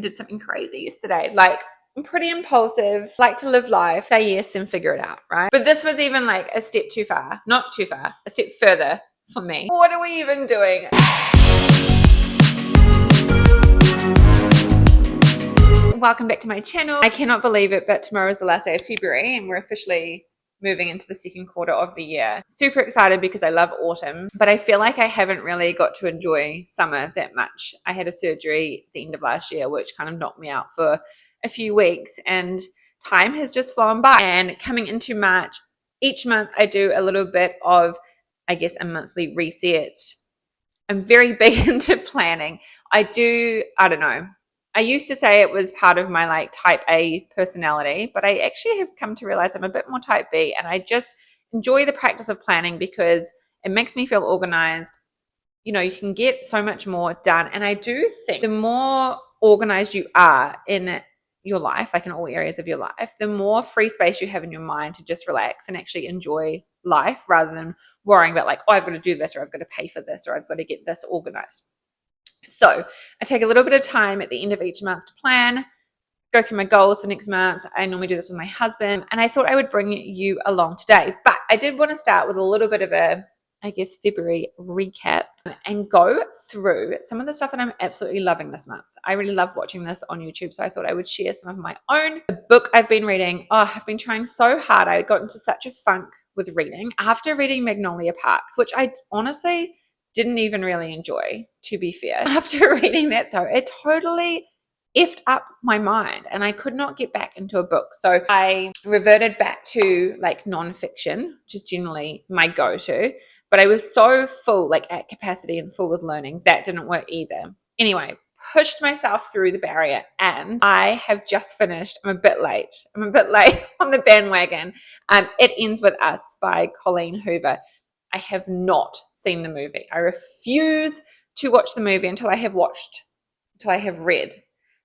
did something crazy yesterday. Like, I'm pretty impulsive, like to live life, say yes and figure it out, right? But this was even like a step too far. Not too far, a step further for me. What are we even doing? Welcome back to my channel. I cannot believe it, but tomorrow is the last day of February and we're officially moving into the second quarter of the year. Super excited because I love autumn, but I feel like I haven't really got to enjoy summer that much. I had a surgery at the end of last year, which kind of knocked me out for a few weeks, and time has just flown by. And coming into March, each month I do a little bit of, I guess, a monthly reset. I'm very big into planning. I don't know. I used to say it was part of my like type A personality, but I actually have come to realize I'm a bit more type B, and I just enjoy the practice of planning because it makes me feel organized. You know, you can get so much more done. And I do think the more organized you are in your life, like in all areas of your life, the more free space you have in your mind to just relax and actually enjoy life rather than worrying about like, oh, I've got to do this, or I've got to pay for this, or I've got to get this organized. So I take a little bit of time at the end of each month to plan, go through my goals for next month. I normally do this with my husband, and I thought I would bring you along today. But I did want to start with a little bit of a, I guess, February recap and go through some of the stuff that I'm absolutely loving this month. I really love watching this on YouTube, so I thought I would share some of my own. The book I've been reading, I've been trying so hard. I got into such a funk with reading after reading Magnolia Parks, which I honestly didn't even really enjoy, to be fair. After reading that though, it totally effed up my mind and I could not get back into a book. So I reverted back to like nonfiction, which is generally my go-to, but I was so full, like at capacity and full with learning, that didn't work either. Anyway, pushed myself through the barrier and I have just finished. I'm a bit late on the bandwagon. It Ends With Us by Colleen Hoover. I have not seen the movie. I refuse to watch the movie until I have read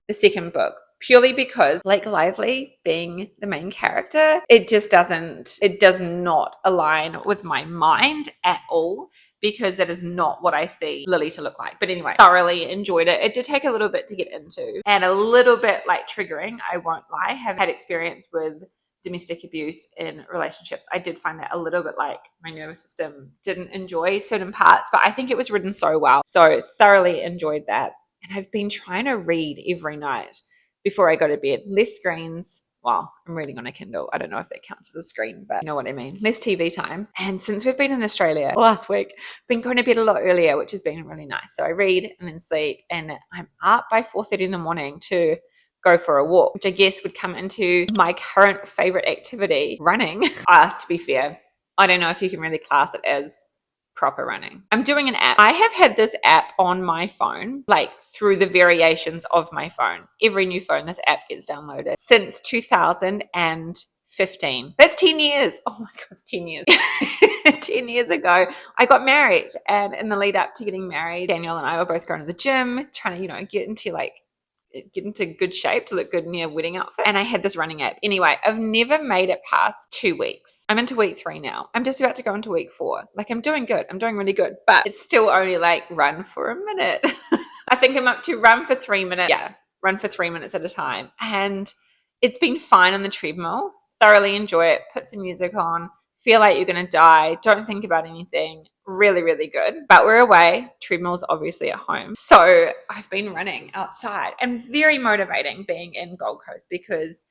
the second book, purely because Blake Lively being the main character, it does not align with my mind at all, because that is not what I see Lily to look like. But anyway, thoroughly enjoyed it. It did take a little bit to get into and a little bit like triggering, I won't lie. Have had experience with domestic abuse in relationships. I did find that a little bit like my nervous system didn't enjoy certain parts, but I think it was written so well. So thoroughly enjoyed that. And I've been trying to read every night before I go to bed. Less screens. Well, I'm reading on a Kindle. I don't know if that counts as a screen, but you know what I mean. Less TV time. And since we've been in Australia last week, I've been going to bed a lot earlier, which has been really nice. So I read and then sleep, and I'm up by 4:30 in the morning to go for a walk, which I guess would come into my current favorite activity, running. To be fair, I don't know if you can really class it as proper running. I'm doing an app. I have had this app on my phone, like through the variations of my phone. Every new phone, this app gets downloaded since 2015. That's 10 years. Oh my gosh, 10 years. 10 years ago, I got married, and in the lead up to getting married, Daniel and I were both going to the gym, trying to, get into good shape to look good in your wedding outfit. And I had this running app. Anyway, I've never made it past 2 weeks. I'm into week 3 now. I'm just about to go into week 4. Like, I'm doing good. I'm doing really good, but it's still only like run for a minute. I think I'm up to run for 3 minutes. Yeah, run for 3 minutes at a time. And it's been fine on the treadmill. Thoroughly enjoy it. Put some music on. Feel like you're going to die. Don't think about anything. Really, really good. But we're away. Treadmill's obviously at home. So I've been running outside, and very motivating being in Gold Coast because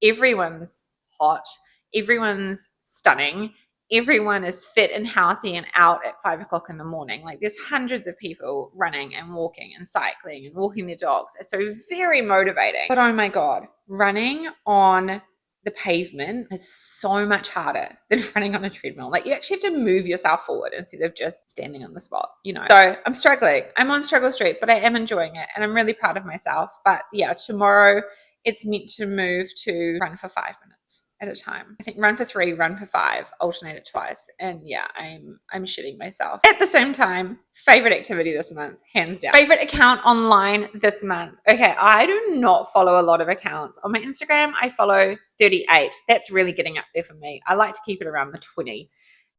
everyone's hot. Everyone's stunning. Everyone is fit and healthy and out at 5 o'clock in the morning. Like, there's hundreds of people running and walking and cycling and walking their dogs. It's so very motivating. But oh my God, running on the pavement is so much harder than running on a treadmill. Like, you actually have to move yourself forward instead of just standing on the spot, So I'm struggling. I'm on struggle street, but I am enjoying it and I'm really proud of myself. But yeah, tomorrow it's meant to move to run for 5 minutes at a time. I think run for 3, run for 5, alternate it twice. And yeah, I'm shitting myself. At the same time, favorite activity this month, hands down. Favorite account online this month. Okay, I do not follow a lot of accounts. On my Instagram, I follow 38. That's really getting up there for me. I like to keep it around the 20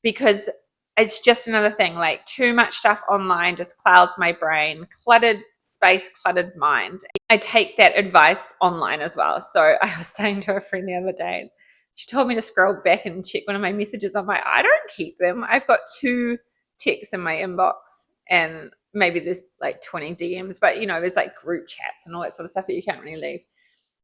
because it's just another thing, like too much stuff online just clouds my brain, cluttered space, cluttered mind. I take that advice online as well. So I was saying to a friend the other day, she told me to scroll back and check one of my messages. I'm like, I don't keep them. I've got 2 texts in my inbox and maybe there's like 20 DMs, but there's like group chats and all that sort of stuff that you can't really leave.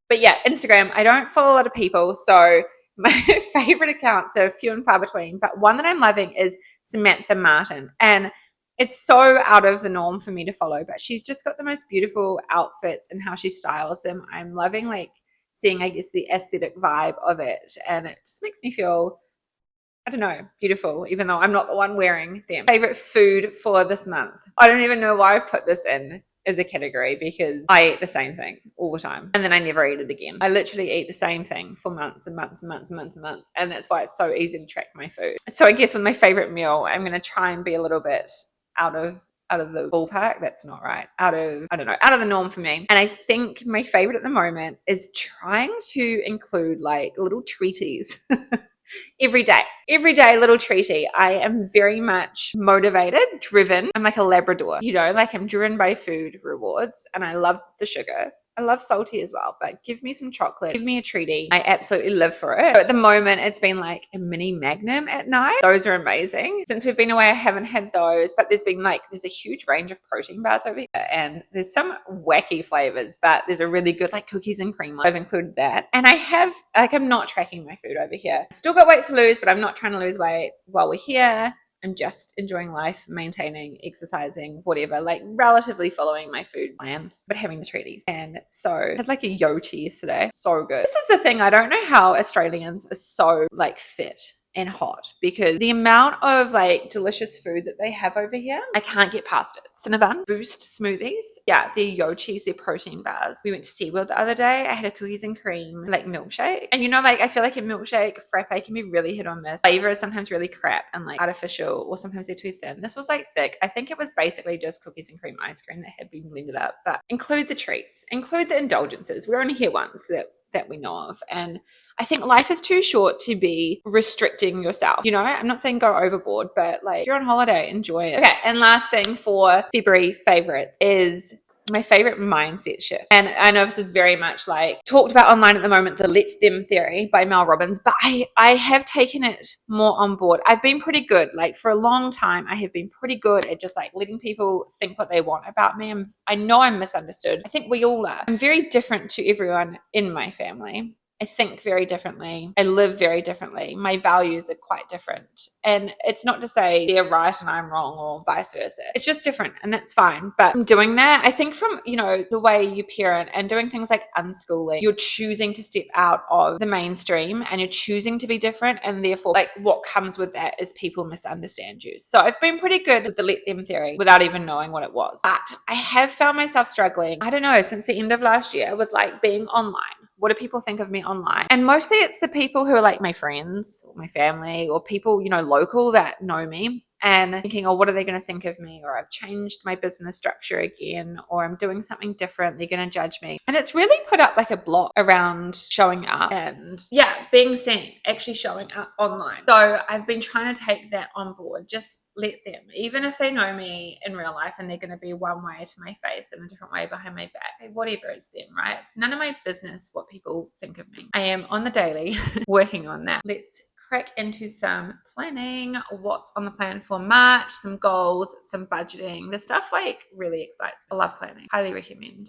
But yeah, Instagram, I don't follow a lot of people. So my favorite accounts are few and far between, but one that I'm loving is Samantha Martin. And it's so out of the norm for me to follow, but she's just got the most beautiful outfits and how she styles them. I'm loving like seeing, I guess, the aesthetic vibe of it. And it just makes me feel, I don't know, beautiful, even though I'm not the one wearing them. Favorite food for this month. I don't even know why I've put this in as a category because I eat the same thing all the time and then I never eat it again. I literally eat the same thing for months and months and months and months and months. And that's why it's so easy to track my food. So I guess with my favorite meal, I'm going to try and be a little bit out of the ballpark. That's not right. Out of the norm for me. And I think my favorite at the moment is trying to include like little treaties. Every day, little treaty. I am very much motivated, driven. I'm like a Labrador, like I'm driven by food rewards and I love the sugar. I love salty as well, but give me some chocolate, give me a treaty. I absolutely live for it. So at the moment, it's been like a mini Magnum at night. Those are amazing. Since we've been away, I haven't had those, but there's a huge range of protein bars over here and there's some wacky flavors, but there's a really good like cookies and cream one. I've included that. And I have, like, I'm not tracking my food over here. Still got weight to lose, but I'm not trying to lose weight while we're here. I'm just enjoying life, maintaining, exercising, whatever, like relatively following my food plan, but having the treaties. And so I had like a yochi yesterday. So good. This is the thing. I don't know how Australians are so like fit and hot because the amount of like delicious food that they have over here, I can't get past it. Cinnabon, Boost smoothies. Yeah, their yochis, their protein bars. We went to SeaWorld the other day. I had a cookies and cream like milkshake. And I feel like a milkshake frappe can be really hit or miss. Flavor is sometimes really crap and like artificial or sometimes they're too thin. This was like thick. I think it was basically just cookies and cream ice cream that had been blended up. But include the treats, include the indulgences. We're only here once that we know of. And I think life is too short to be restricting yourself. I'm not saying go overboard, but like if you're on holiday, enjoy it. Okay. And last thing for February favorites is my favorite mindset shift. And I know this is very much like talked about online at the moment, the let them theory by Mel Robbins, but I have taken it more on board. I've been pretty good. Like for a long time, I have been pretty good at just like letting people think what they want about me. I know I'm misunderstood. I think we all are. I'm very different to everyone in my family. I think very differently. I live very differently. My values are quite different. And it's not to say they're right and I'm wrong or vice versa. It's just different and that's fine. But I'm doing that, I think from, the way you parent and doing things like unschooling, you're choosing to step out of the mainstream and you're choosing to be different. And therefore, like what comes with that is people misunderstand you. So I've been pretty good with the let them theory without even knowing what it was. But I have found myself struggling, I don't know, since the end of last year with like being online. What do people think of me online? And mostly it's the people who are like my friends or my family or people, local that know me and thinking, oh, what are they going to think of me? Or I've changed my business structure again, or I'm doing something different. They're going to judge me. And it's really put up like a block around showing up and being seen, actually showing up online. So I've been trying to take that on board. Just let them, even if they know me in real life and they're going to be one way to my face and a different way behind my back, whatever, it's them, right? It's none of my business what people think of me. I am on the daily working on that. Let's crack into some planning. What's on the plan for March? Some goals, some budgeting. The stuff like really excites me. I love planning. Highly recommend.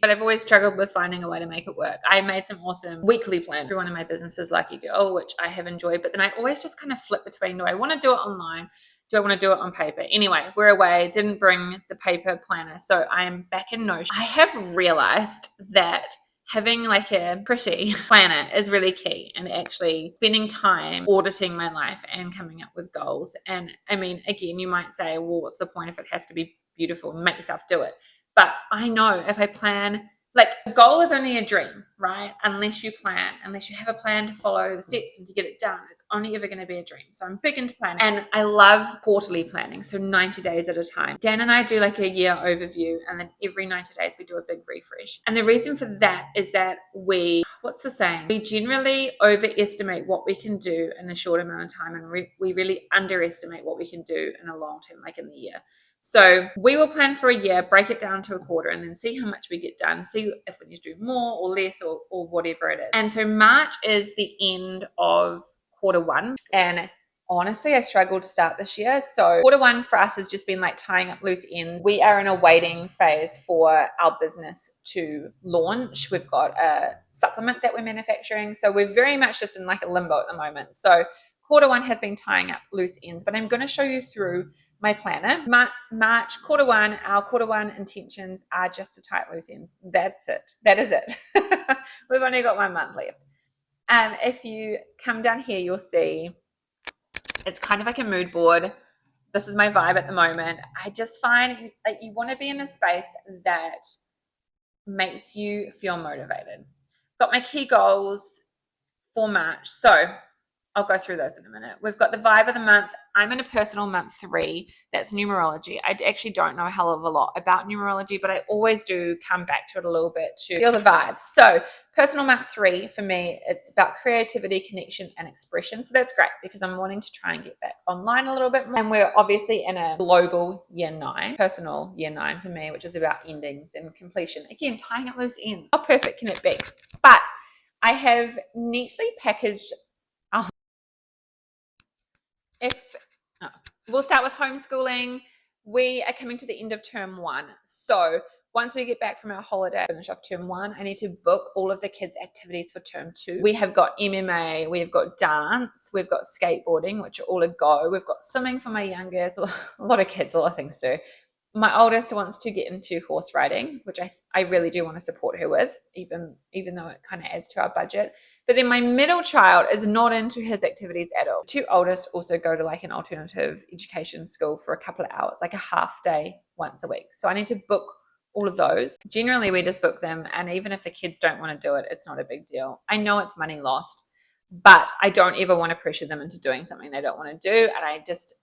But I've always struggled with finding a way to make it work. I made some awesome weekly plans through one of my businesses, Lucky Girl, which I have enjoyed. But then I always just kind of flip between, do I want to do it online? Do I want to do it on paper? Anyway, we're away. Didn't bring the paper planner. So I'm back in Notion. I have realized that having like a pretty planner is really key and actually spending time auditing my life and coming up with goals. And I mean, again, you might say, well, what's the point if it has to be beautiful? Make yourself do it. But I know if I plan like a goal is only a dream, right? Unless you plan, unless you have a plan to follow the steps and to get it done, it's only ever going to be a dream. So I'm big into planning, and I love quarterly planning. So 90 days at a time. Dan and I do like a year overview, and then every 90 days we do a big refresh. And the reason for that is that what's the saying? We generally overestimate what we can do in a short amount of time, and we really underestimate what we can do in a long term, like in the year. So we will plan for a year, break it down to a quarter, and then see how much we get done, see if we need to do more or less or whatever it is. And so March is the end of quarter one. And honestly, I struggled to start this year. So quarter one for us has just been like tying up loose ends. We are in a waiting phase for our business to launch. We've got a supplement that we're manufacturing. So we're very much just in like a limbo at the moment. So quarter one has been tying up loose ends, but I'm going to show you through my planner. March, quarter one, our quarter one intentions are just to tie up loose ends. That's it. That is it. We've only got 1 month left. If you come down here, you'll see it's kind of like a mood board. This is my vibe at the moment. I just find that you want to be in a space that makes you feel motivated. Got my key goals for March. So I'll go through those in a minute. We've got the vibe of the month. I'm in a personal month 3. That's numerology. I actually don't know a hell of a lot about numerology, but I always do come back to it a little bit to feel the vibes. So personal month 3 for me, it's about creativity, connection, and expression. So that's great because I'm wanting to try and get back online a little bit more. And we're obviously in a global year 9, personal year 9 for me, which is about endings and completion. Again, tying up loose ends. How perfect can it be? But I have neatly packaged we'll start with homeschooling. We are coming to the end of term 1. So once we get back from our holiday, finish off term 1, I need to book all of the kids' activities for term 2. We have got MMA, we've got dance, we've got skateboarding, which are all a go. We've got swimming for my youngest, a lot of kids, a lot of things to do. My oldest wants to get into horse riding, which I really do want to support her with, even though it kind of adds to our budget. But then my middle child is not into his activities at all. 2 oldest also go to like an alternative education school for a couple of hours, like a half day once a week. So I need to book all of those. Generally, we just book them. And even if the kids don't want to do it, it's not a big deal. I know it's money lost, but I don't ever want to pressure them into doing something they don't want to do. And I just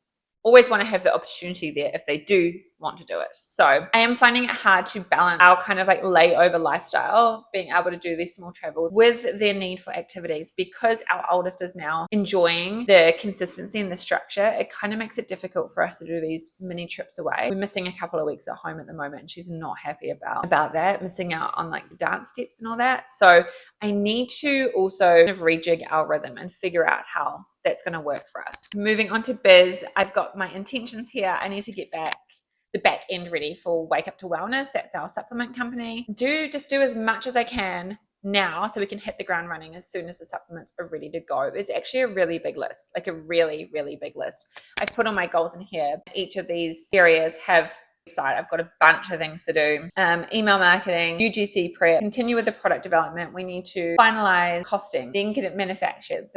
always want to have the opportunity there if they do want to do it. So I am finding it hard to balance our kind of like layover lifestyle, being able to do these small travels with their need for activities. Because our oldest is now enjoying the consistency and the structure, it kind of makes it difficult for us to do these mini trips away. We're missing a couple of weeks at home at the moment, and she's not happy about that, missing out on like the dance steps and all that. So I need to also kind of rejig our rhythm and figure out how that's going to work for us. Moving on to biz, I've got my intentions here. I need to get the back end ready for Wake Up to Wellness. That's our supplement company. Just do as much as I can now so we can hit the ground running as soon as the supplements are ready to go. There's actually a really big list, like a really, really big list. I've put all my goals in here. Each of these areas have side. I've got a bunch of things to do. Email marketing, UGC prep, continue with the product development. We need to finalize costing, then get it manufactured,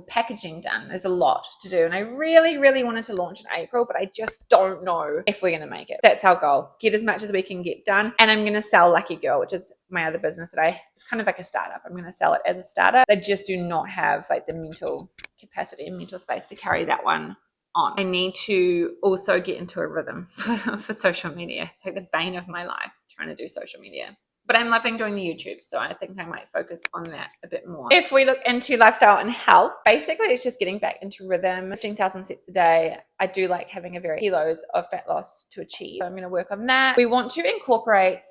packaging done. There's a lot to do. And I really, really wanted to launch in April, but I just don't know if we're going to make it. That's our goal. Get as much as we can get done. And I'm going to sell Lucky Girl, which is my other business it's kind of like a startup. I'm going to sell it as a startup. I just do not have like the mental capacity and mental space to carry that one on. I need to also get into a rhythm for social media. It's like the bane of my life, trying to do social media. But I'm loving doing the YouTube, so I think I might focus on that a bit more. If we look into lifestyle and health, basically it's just getting back into rhythm, 15,000 steps a day. I do like having a very kilos of fat loss to achieve. So I'm going to work on that. We want to incorporate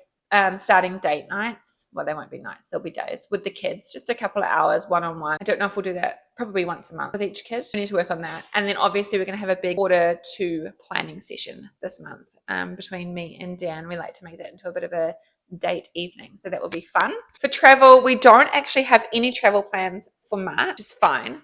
starting date nights. Well, they won't be nights, they'll be days with the kids, just a couple of hours one-on-one. I don't know if we'll do that probably once a month with each kid. We need to work on that. And then obviously we're going to have a big quarter 2 planning session this month between me and Dan. We like to make that into a bit of a date evening, so that will be fun. For travel, we don't actually have any travel plans for March. It's fine.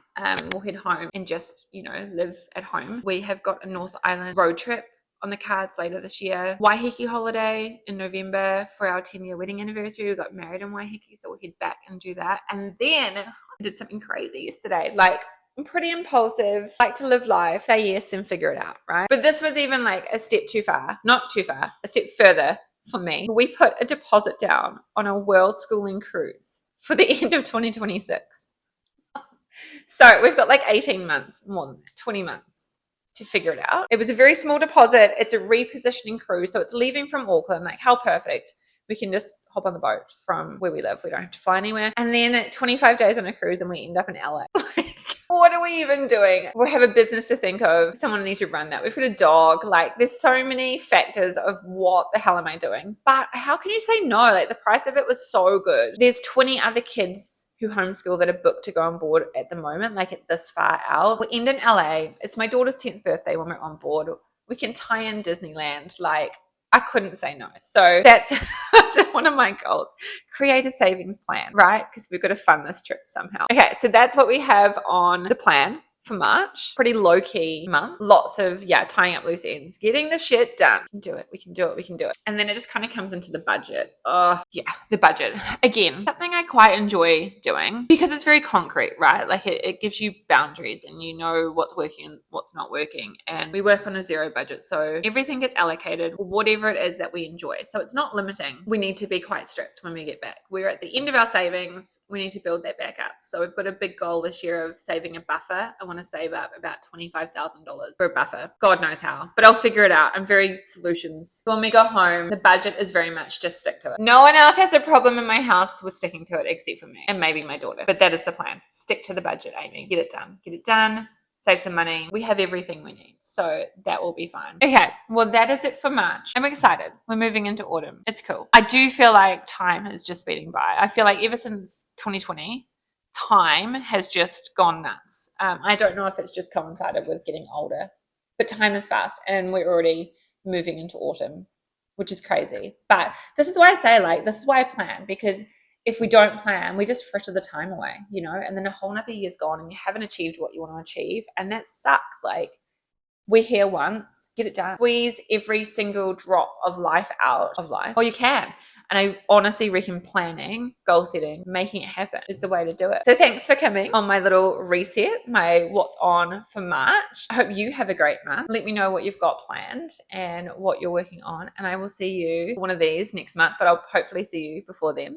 We'll head home and just live at home. We have got a North Island road trip on the cards later this year. Waiheke holiday in November for our 10-year wedding anniversary. We got married in Waiheke, so we'll head back and do that. And then I did something crazy yesterday. Like, I'm pretty impulsive, like to live life, say yes and figure it out, right? But this was even like a step too far, not too far, a step further for me. We put a deposit down on a world schooling cruise for the end of 2026. So we've got like 18 months, more than that, 20 months to figure it out. It was a very small deposit. It's a repositioning cruise. So it's leaving from Auckland. Like, how perfect. We can just hop on the boat from where we live. We don't have to fly anywhere. And then 25 days on a cruise and we end up in LA. What are we even doing? We have a business to think of. Someone needs to run that. We've got a dog. Like, there's so many factors of what the hell am I doing? But how can you say no? Like, the price of it was so good. There's 20 other kids who homeschool that are booked to go on board at the moment, like at this far out. We end in LA. It's my daughter's 10th birthday when we're on board. We can tie in Disneyland. Like, I couldn't say no. So that's one of my goals. Create a savings plan, right? Because we've got to fund this trip somehow. Okay, so that's what we have on the plan for March. Pretty low-key month. Lots of, tying up loose ends. Getting the shit done. We can do it. We can do it. We can do it. And then it just kind of comes into the budget. The budget. Again, something I quite enjoy doing because it's very concrete, right? Like it gives you boundaries and you know what's working and what's not working. And we work on a zero budget. So everything gets allocated, whatever it is that we enjoy. So it's not limiting. We need to be quite strict when we get back. We're at the end of our savings. We need to build that back up. So we've got a big goal this year of saving a buffer. I want to save up about $25,000 for a buffer. God knows how, but I'll figure it out. I'm very solutions. When we go home, the budget is very much just stick to it. No one else has a problem in my house with sticking to it except for me and maybe my daughter. But that is the plan. Stick to the budget, Amy. Get it done. Get it done. Save some money. We have everything we need. So that will be fine. Okay. Well, that is it for March. I'm excited. We're moving into autumn. It's cool. I do feel like time is just speeding by. I feel like ever since 2020, time has just gone nuts. I don't know if it's just coincided with getting older, but time is fast and we're already moving into autumn, which is crazy. But this is why I say, like, this is why I plan, because if we don't plan, we just fritter the time away, you know, and then a whole nother year's gone and you haven't achieved what you want to achieve. And that sucks. Like, we're here once, get it done. Squeeze every single drop of life out of life. Or you can. And I honestly reckon planning, goal setting, making it happen is the way to do it. So thanks for coming on my little reset, my what's on for March. I hope you have a great month. Let me know what you've got planned and what you're working on. And I will see you one of these next month, but I'll hopefully see you before then.